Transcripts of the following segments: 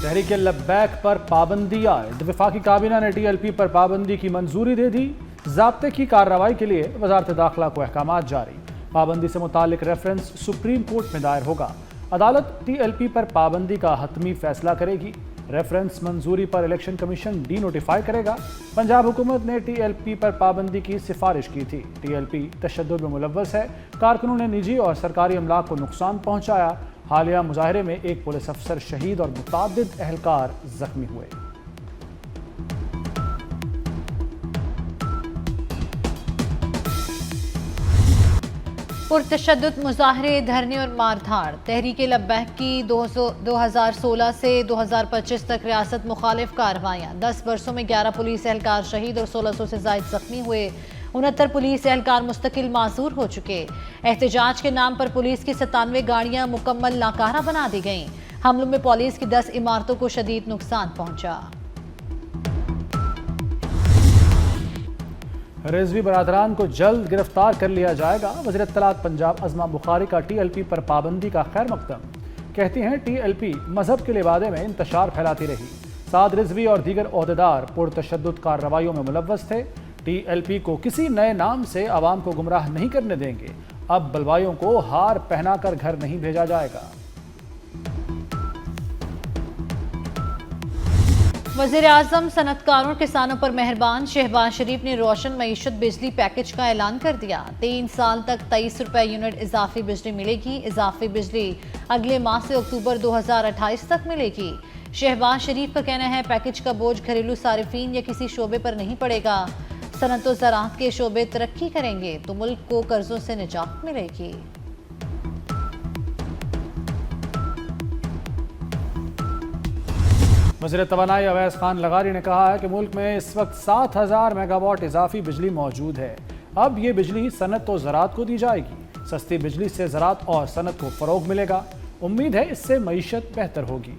तहरीक लब्बैक पर पाबंदी आयद। वफाकी काबीना ने TLP पर पाबंदी की मंजूरी दे दी। ज़ाब्ते की कार्रवाई के लिए वजारत दाखिला को अहकामात जारी। पाबंदी से मुतालिक रेफरेंस सुप्रीम कोर्ट में दायर होगा। अदालत TLP पर पाबंदी का हतमी फैसला करेगी। रेफरेंस मंजूरी पर इलेक्शन कमीशन नोटिफाई करेगा। पंजाब हुकूमत ने TLP पर पाबंदी की सिफारिश की थी। TLP तशद्दुद में मुलव्वस है। कारकुनों ने निजी और सरकारी अमलाक को नुकसान पहुंचाया। हालिया मुजाहरे में एक पुलिस अफसर शहीद और मुतादिद अहलकार जख्मी हुए। पुरतशद्दुद मुजाहरे, धरने और मारधाड़। तहरीक लब्बैक की 2016 से 2025 तक रियासत मुखालिफ कार्रवाइयाँ। 10 वर्षों में 11 पुलिस एहलकार शहीद और 1600 से जायद जख्मी हुए। 69 पुलिस एहलकार मुस्तकिल मासूर हो चुके। एहतजाज के नाम पर पुलिस की 97 गाड़ियां मुकम्मल नाकारा बना दी गईं। हमलों में पुलिस की 10 इमारतों को शदीद नुकसान पहुंचा। रिजवी बरादरान को जल्द गिरफ्तार कर लिया जाएगा। वज़ीर इत्तलात पंजाब अज़मा बुखारी का TLP पर पाबंदी का खैर मकदम। कहती हैं TLP मजहब के लिबादे में इंतशार फैलाती रही। साद रिजवी और दीगर ओहदेदार पुरतशद्दुद कार्रवाइयों में मुलव्वस थे। TLP को किसी नए नाम से आवाम को गुमराह नहीं करने देंगे। अब बलवाइयों को हार पहनाकर घर नहीं भेजा जाएगा। वज़ीर आज़म सनतकारों किसानों पर मेहरबान। शहबाज शरीफ ने रोशन मईशत बिजली पैकेज का ऐलान कर दिया। 3 साल तक 23 रुपए यूनिट इजाफी बिजली मिलेगी। इजाफी बिजली अगले माह से अक्टूबर 2028 तक मिलेगी। शहबाज शरीफ का कहना है पैकेज का बोझ घरेलू सारिफीन या किसी शोबे पर नहीं पड़ेगा। सनत और ज़राअत के शोबे तरक्की करेंगे तो मुल्क को कर्जों से निजात मिलेगी। वज़ीर तवानाई अवैस खान लगारी ने कहा है कि मुल्क में इस वक्त 7000 मेगावाट इजाफी बिजली मौजूद है। अब ये बिजली सनत और ज़राअत को दी जाएगी। सस्ती बिजली से ज़राअत और सनत को फ़रोग मिलेगा। उम्मीद है इससे मईशत बेहतर होगी।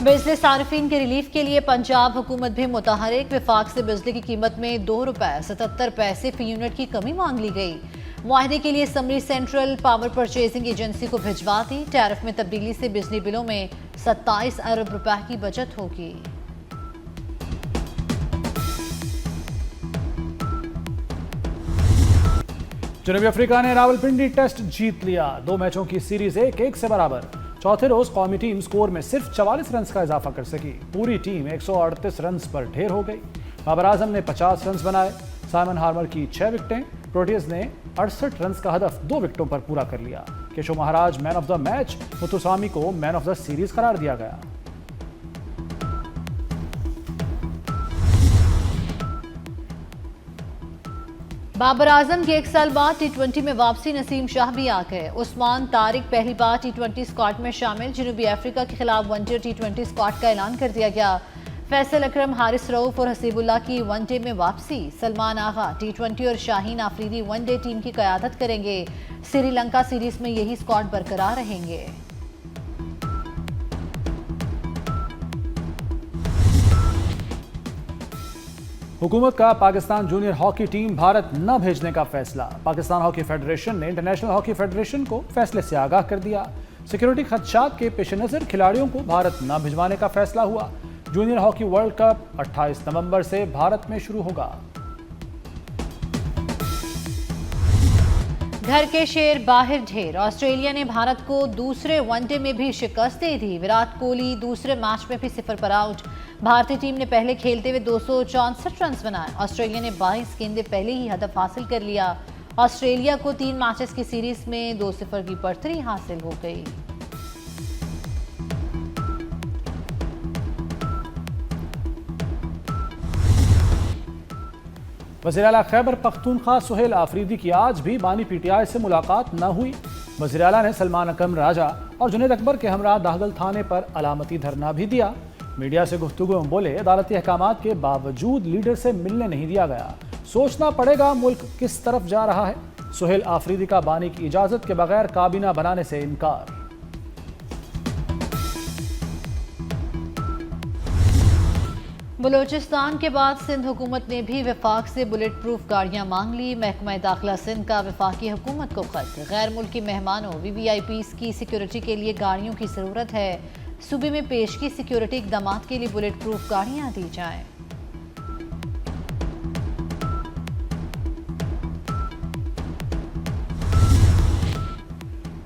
बिजली सारिफीन के रिलीफ के लिए पंजाब हुकूमत भी मुतहरिक। विफाक से बिजली की कीमत में 2 रुपए 77 पैसे फी यूनिट की कमी मांग ली गई। मुआहदे के लिए summary central power purchasing agency को भिजवा दी। टैरिफ में तब्दीली से बिजली बिलों में 27 अरब रुपए की बचत होगी। जनूबी अफ्रीका ने रावलपिंडी टेस्ट जीत लिया। 2 मैचों की सीरीज 1-1 से बराबर। चौथे रोज कौमी टीम स्कोर में सिर्फ 44 रन का इजाफा कर सकी। पूरी टीम 138 रन पर ढेर हो गई। बाबर आजम ने 50 रन बनाए। साइमन हार्मर की 6 विकेटें। प्रोटियज ने 68 रन का हदफ 2 विकेटों पर पूरा कर लिया। Keshav Maharaj man of the match. Muthusamy को मैन ऑफ द सीरीज करार दिया गया। बाबर आजम के 1 साल बाद T20 में वापसी। नसीम शाह भी आ गए। उस्मान तारिक पहली बार T20 स्क्वाड में शामिल। जनूबी अफ्रीका के खिलाफ वनडे T20 स्क्वाड का ऐलान कर दिया गया। फैसल अकरम, हारिस रऊफ और हसीबुल्लाह की वनडे में वापसी। सलमान आगा T20 और शाहीन आफरीदी वनडे टीम की क़यादत करेंगे। श्रीलंका सीरीज में यही स्क्वाड बरकरार रहेंगे। हुकूमत का Pakistan junior hockey team Bharat न भेजने का फैसला। पाकिस्तान हॉकी फेडरेशन ने इंटरनेशनल हॉकी फेडरेशन को फैसले से आगाह कर दिया। सिक्योरिटी खदशात के पेश नज़र खिलाड़ियों को भारत न भिजवाने का फैसला हुआ। जूनियर हॉकी वर्ल्ड कप 28 नवंबर से भारत में शुरू होगा। घर के शेर बाहर ढेर। ऑस्ट्रेलिया ने भारत को दूसरे वनडे में भी शिकस्त दे दी। विराट कोहली दूसरे मैच में भी 0 पर आउट। भारतीय टीम ने पहले खेलते हुए 264 रन बनाए। ऑस्ट्रेलिया ने 22 गेंदें पहले ही हदफ हासिल कर लिया। ऑस्ट्रेलिया को 3 मैचेस की सीरीज में 2-0 की बढ़तरी हासिल हो गई। वज़ीर आला खैबर पख्तूनख्वा सुहेल आफरीदी की आज भी बानी PTI से मुलाकात न हुई। वज़ीर आला ने सलमान अकरम राजा और जुनैद अकबर के हमरा दाहगल थाने पर अलामती धरना भी दिया। मीडिया से गुफ्तगू में बोले, अदालती अहकामात के बावजूद लीडर से मिलने नहीं दिया गया। सोचना पड़ेगा मुल्क किस तरफ जा रहा है। सुहेल आफरीदी का बानी की इजाज़त के बगैर काबीना बनाने से इनकार। बलूचिस्तान के बाद सिंध हुकूमत ने भी वफाक से बुलेट प्रूफ गाड़ियां मांग ली। महकमा दाखिला सिंध का वफाकी हुकूमत को खत। गैर मुल्की मेहमानों VVIPs की सिक्योरिटी के लिए गाड़ियों की ज़रूरत है। सूबे में पेशगी सिक्योरिटी इकदाम के लिए बुलेट प्रूफ गाड़ियां दी जाएं।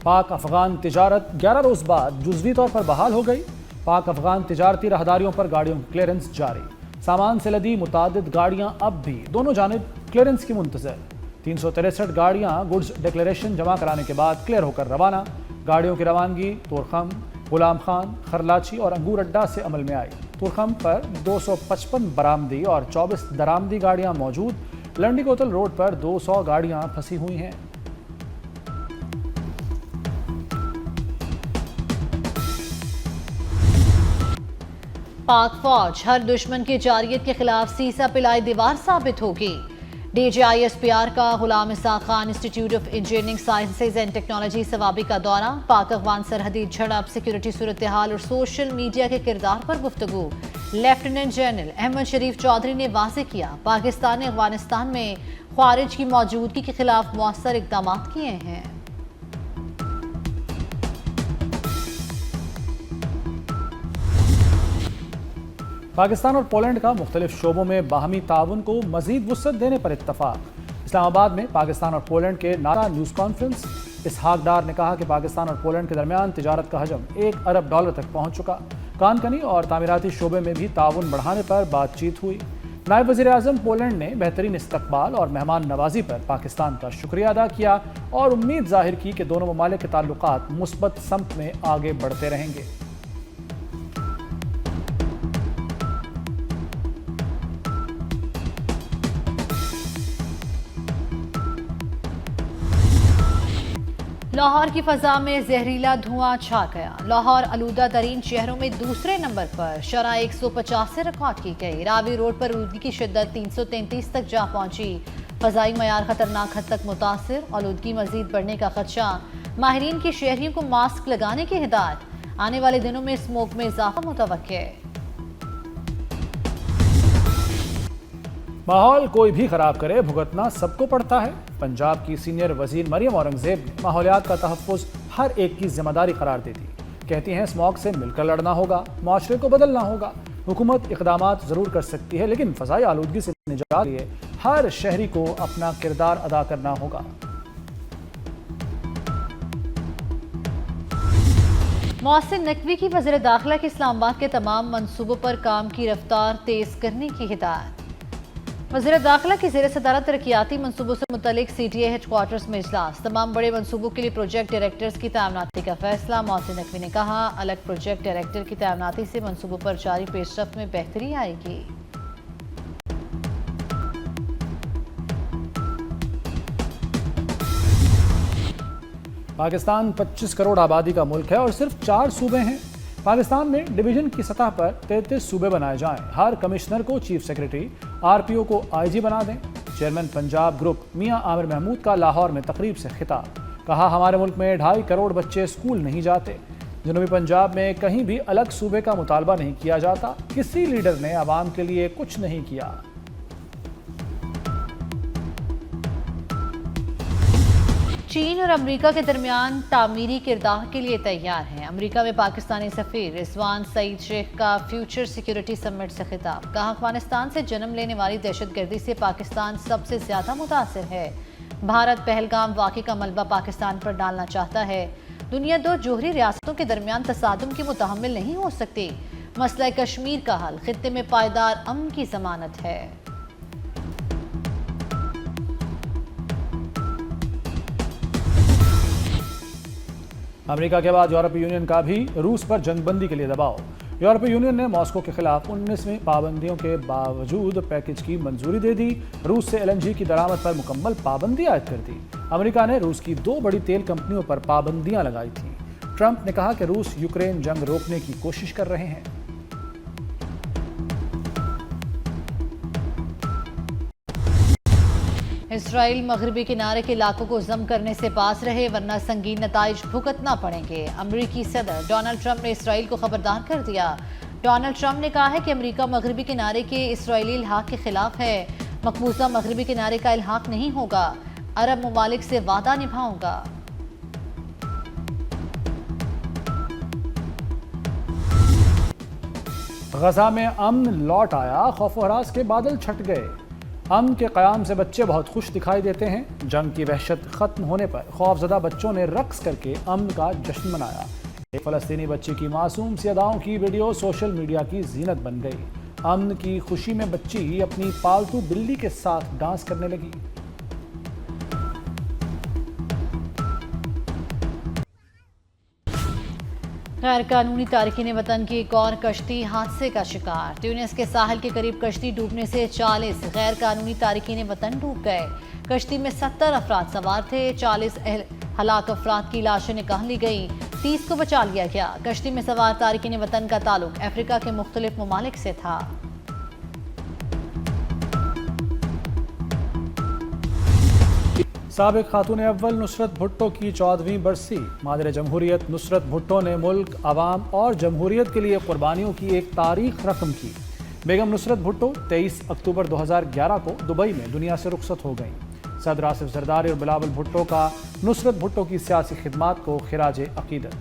पाक अफगान तिजारत 11 रोज बाद जुज़वी तौर पर बहाल हो गई। पाक अफगान तिजारती राहदारियों पर गाड़ियों की क्लियरेंस जारी। सामान से लदी मुतादिद गाड़ियां अब भी दोनों जानिब क्लियरेंस की मुंतज़र। 363 गाड़ियां गुड्स डिक्लेरेशन जमा कराने के बाद क्लियर होकर रवाना। गाड़ियों की रवानगी तोरखम, गुलाम खान, खरलाची और अंगूर अड्डा से अमल में आई। तोरखम पर 255 बरामदी और 24 दरामदी गाड़ियां मौजूद। लंडी कोतल रोड पर 200 गाड़ियां फंसी हुई हैं। पाक फौज हर दुश्मन की जारियत के खिलाफ सीसा पिलाई दीवार साबित होगी। DGISPR का Ghulam Ishaq Khan institute of engineering sciences and technology Swabi का दौरा। पाक अफगान सरहदी झड़प, सिक्योरिटी सूरत हाल और सोशल मीडिया के किरदार पर गुफ्तगू। लेफ्टिनेंट जनरल अहमद शरीफ चौधरी ने वाज़ेह किया, पाकिस्तान ने अफगानिस्तान में ख्वारिज की मौजूदगी के खिलाफ मौसर इकदाम किए हैं। पाकिस्तान और पोलैंड का मुख्तलिफ शोबों में बाहमी ताउन को मजीद वुसअत देने पर इत्तफाक। इस्लामाबाद में पाकिस्तान और पोलैंड के नारा न्यूज़ कॉन्फ्रेंस। इसहाक डार ने कहा कि पाकिस्तान और पोलैंड के दरमियान तिजारत का हजम $1 अरब तक पहुँच चुका। कानकनी और तामीराती शोबे में भी ताउन बढ़ाने पर बातचीत हुई। नायब वज़ीर आज़म पोलैंड ने बेहतरीन इस्तकबाल और मेहमान नवाजी पर पाकिस्तान का शुक्रिया अदा किया और उम्मीद जाहिर की कि दोनों ममालिक के ताल्लुकात मुस्बत समत में आगे बढ़ते रहेंगे। लाहौर की फजा में जहरीला धुआं छा गया। लाहौर आलूदा तरीन शहरों में दूसरे नंबर पर। शरह 150 से रिकॉर्ड की गई। रावी रोड पर आलूदगी की शिद्दत 333 तक जा पहुंची। फजाई मयार खतरनाक हद तक मुतासिर। आलूदगी मजीद बढ़ने का खदशा। माहिरीन की शहरियों को मास्क लगाने की हिदायत। आने वाले दिनों में स्मोक में इजाफा मुतवक्के। माहौल कोई भी खराब करे भुगतना सबको पड़ता है। पंजाब की सीनियर वजीर मरियम औरंगजेब ने माहौलियात का तहफ़्फ़ुज़ हर एक की जिम्मेदारी करार दे दी। कहती हैं स्मॉग से मिलकर लड़ना होगा, माशरे को बदलना होगा। हुकूमत इक़दामात ज़रूर कर सकती है लेकिन फ़ज़ाई आलूदगी से निजात के लिए हर शहरी को अपना किरदार अदा करना होगा। मोहसिन नकवी की वज़ीर दाखिला के इस्लामाबाद के तमाम मनसूबों पर काम की रफ्तार तेज़ करने की हिदायत। वज़ीर दाखिला की ज़ेर सदारत तरक्याती मनसूबों से मुतल्लिक CTA हेडक्वार्टर्स में इजलास। तमाम बड़े मनसूबों के लिए प्रोजेक्ट डायरेक्टर्स की तैनाती का फैसला। मोहसिन नकवी ने कहा, अलग प्रोजेक्ट डायरेक्टर की तैनाती से मनसूबों पर जारी पेशरफ्त में बेहतरी आएगी। पाकिस्तान 25 करोड़ आबादी का मुल्क है और सिर्फ 4 सूबे हैं। पाकिस्तान में डिवीजन की सतह पर 33 सूबे बनाए जाएं। हर कमिश्नर को चीफ सेक्रेटरी, RPO को IG बना दें। चेयरमैन पंजाब ग्रुप मियां आमिर महमूद का लाहौर में तकरीब से खिताब। कहा, हमारे मुल्क में 2.5 करोड़ बच्चे स्कूल नहीं जाते। जनूबी पंजाब में कहीं भी अलग सूबे का मुतालबा नहीं किया जाता। किसी लीडर ने आवाम के लिए कुछ नहीं किया। चीन और अमेरिका के दरमियान तामीरी किरदार के लिए तैयार हैं। अमेरिका में पाकिस्तानी सफीर रिजवान सईद शेख का फ्यूचर सिक्योरिटी समिट से खिताब। कहा, अफगानिस्तान से जन्म लेने वाली दहशतगर्दी से पाकिस्तान सबसे ज्यादा मुतासिर है। भारत पहलगाम वाक़े का मलबा पाकिस्तान पर डालना चाहता है। दुनिया दो जोहरी रियासतों के दरमियान तसादुम की मुतहम्मिल नहीं हो सकती। मसला कश्मीर का हल खित्ते में पायदार अमन की जमानत है। अमेरिका के बाद यूरोपीय यूनियन का भी रूस पर जंगबंदी के लिए दबाव। यूरोपीय यूनियन ने मॉस्को के खिलाफ 19वीं पाबंदियों के बावजूद पैकेज की मंजूरी दे दी। रूस से LNG की दरामद पर मुकम्मल पाबंदी आयद कर दी। अमेरिका ने रूस की 2 बड़ी तेल कंपनियों पर पाबंदियां लगाई थीं। ट्रंप ने कहा कि रूस यूक्रेन जंग रोकने की कोशिश कर रहे हैं। इसराइल मगरबी किनारे के इलाकों को जम करने से पास रहे वरना संगीन नताइज भुगतना पड़ेंगे। अमरीकी सदर डोनाल्ड ट्रंप ने इसराइल को खबरदार कर दिया। डोनाल्ड ट्रंप ने कहा है कि अमेरिका मगरबी किनारे के इसराइली इल्हाक के खिलाफ है। मकबूजा मगरबी किनारे का इल्हाक नहीं होगा, अरब ममालिक से वादा निभाऊंगा। गजा में अमन लौट आया, खौफ हरास के बादल छट गए। अमन के क़याम से बच्चे बहुत खुश दिखाई देते हैं। जंग की वहशत खत्म होने पर खौफजदा बच्चों ने रक्स करके अमन का जश्न मनाया। एक फ़लस्तीनी बच्ची की मासूम सी अदाओं की वीडियो सोशल मीडिया की जीनत बन गई। अमन की खुशी में बच्ची अपनी पालतू बिल्ली के साथ डांस करने लगी। गैर कानूनी तारकीन वतन की एक और कश्ती हादसे का शिकार। ट्यूनिस के साहिल के करीब कश्ती डूबने से 40 गैर कानूनी तारकीन वतन डूब गए। कश्ती में 70 अफराद सवार थे। 40 हलाक अफराद की लाशें निकाल ली गई, 30 को बचा लिया गया। कश्ती में सवार तारकीन वतन का ताल्लुक अफ्रीका के मुख्तलिफ ममालिक से था। साबिक खातून अव्वल नुसरत भुट्टो की 14वीं बरसी। मादर जमहूरियत नुसरत भुट्टो ने मुल्क, अवाम और जमहूरियत के लिए कुर्बानियों की एक तारीख रकम की। बेगम नुसरत भुट्टो 23 अक्टूबर 2011 को दुबई में दुनिया से रुखसत हो गईं। सदर आसिफ जरदारी और बिलावल भुट्टो का नुसरत भुट्टो की सियासी खिदमात को खिराज अकीदत।